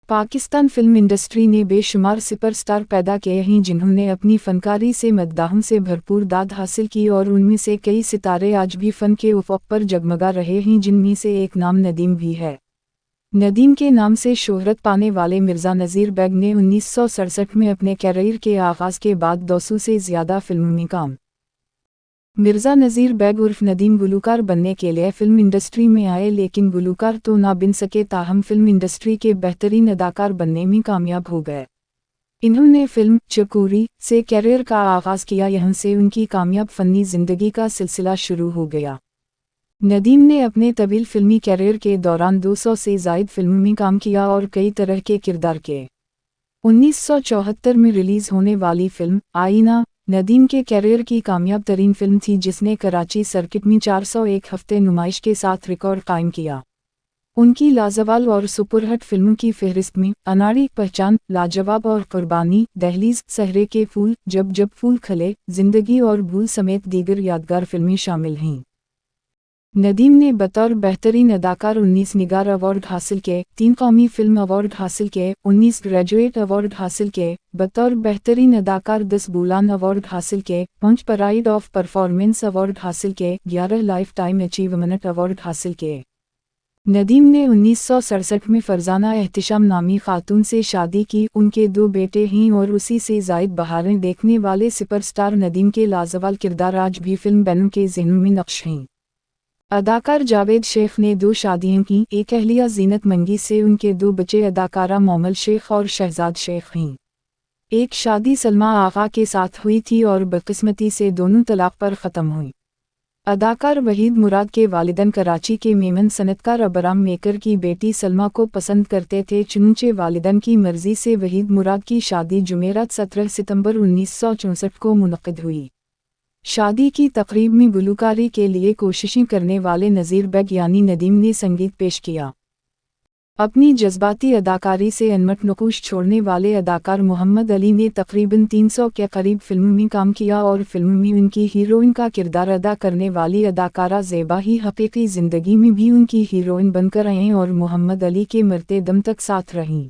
Pakistan film industry ने बेशुमार superstar पैदा किए हैं जिन्होंने अपनी फनकारी से मद्दाहों से भरपूर दाद हासिल की और उनमें से कई सितारे आज भी फ़न के उफ़क़ पर जगमगा रहे हैं, जिनमें से एक नाम नदीम भी है। नदीम के नाम से शोहरत पाने वाले मिर्ज़ा नज़ीर बेग ने 1967 में अपने कैरियर के आगाज़ के बाद 200 से ज़्यादा फिल्मों में काम। मिर्ज़ा नज़ीर बेग उर्फ नदीम गुलूकार बनने के लिए फ़िल्म इंडस्ट्री में आए, लेकिन गुलूकार तो ना बन सके, ताहम फ़िल्म इंडस्ट्री के बेहतरीन अदाकार बनने में कामयाब हो गए। इन्होंने फ़िल्म चकोरी से कैरियर का आगाज़ किया, यहाँ से उनकी कामयाब फ़नी ज़िंदगी का सिलसिला शुरू हो गया। नदीम ने अपने तवील फ़िल्मी कैरियर के दौरान 200 से ज़ायद फ़िल्मों में काम किया और कई तरह के किरदार किए। 1974 में रिलीज़ होने वाली फ़िल्म आईना नदीम के कैरियर की कामयाब तरीन फिल्म थी, जिसने कराची सर्किट में 401 हफ्ते नुमाइश के साथ रिकॉर्ड कायम किया। उनकी लाजवाब और सुपरहिट फिल्मों की फहरिस्त में अनाड़ी, पहचान, लाजवाब और कुर्बानी, दहलीज, सहरे के फूल, जब जब फूल खिले, जिंदगी और भूल समेत दीगर यादगार फिल्में शामिल हैं। नदीम ने बतौर बेहतरीन अदाकार 19 निगार अवार्ड हासिल किए, 3 कौमी फिल्म अवार्ड हासिल किए, 19 ग्रेजुएट अवार्ड हासिल किए, बतौर बेहतरीन अदाकार 10 बुलान अवार्ड हासिल किए, 5 प्राइड ऑफ परफॉर्मेंस अवार्ड हासिल किए, 11 लाइफ टाइम अचीवमेंट अवार्ड हासिल किए। नदीम ने 1967 में फरजाना एहतिशाम नामी खातून से शादी की। उनके 2 बेटे हैं और उसी से ज़ायद बहारें देखने वाले सुपरस्टार नदीम के लाजवाब किरदार आज भी फिल्म बैनों के ज़हनों में नक्श हैं। अदाकार जावेद शेख ने 2 शादियां की, एक अहलिया जीनत मंगी से उनके 2 बच्चे अदाकारा मोमल शेख और शहजाद शेख हैं। एक शादी सलमा आगा के साथ हुई थी और बदकिस्मती से दोनों तलाक पर ख़त्म हुई। अदाकार वहीद मुराद के वालिदैन कराची के मेमन सनतकार अबराम मेकर की बेटी सलमा को पसंद करते थे, चुनचे वालिदैन की मर्जी से वहीद मुराद की शादी जुमेरात 17 सितंबर 1964 को मुनक़िद हुई। शादी की तकरीब में गुलूकारी के लिए कोशिशें करने वाले नज़ीर बेग यानी नदीम ने संगीत पेश किया। अपनी जज्बाती अदाकारी से अनमट नकूश छोड़ने वाले अदाकार मोहम्मद अली ने तकरीबन 300 के करीब फिल्मों में काम किया और फिल्मों में उनकी हीरोइन का किरदार अदा करने वाली अदाकारा ज़ेबा ही हकीकी ज़िंदगी में भी उनकी हीरोइन बनकर आएँ और मोहम्मद अली के मरते दम तक साथ रहीं।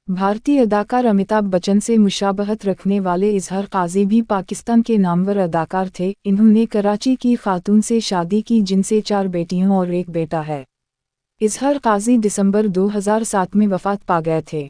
भारतीय अदाकार अमिताभ बच्चन से मुशाबहत रखने वाले इजहार काजी भी पाकिस्तान के नामवर अदाकार थे। इन्होंने कराची की खातून से शादी की, जिनसे 4 बेटियां और 1 बेटा है। इजहार काजी दिसंबर 2007 में वफात पा गए थे।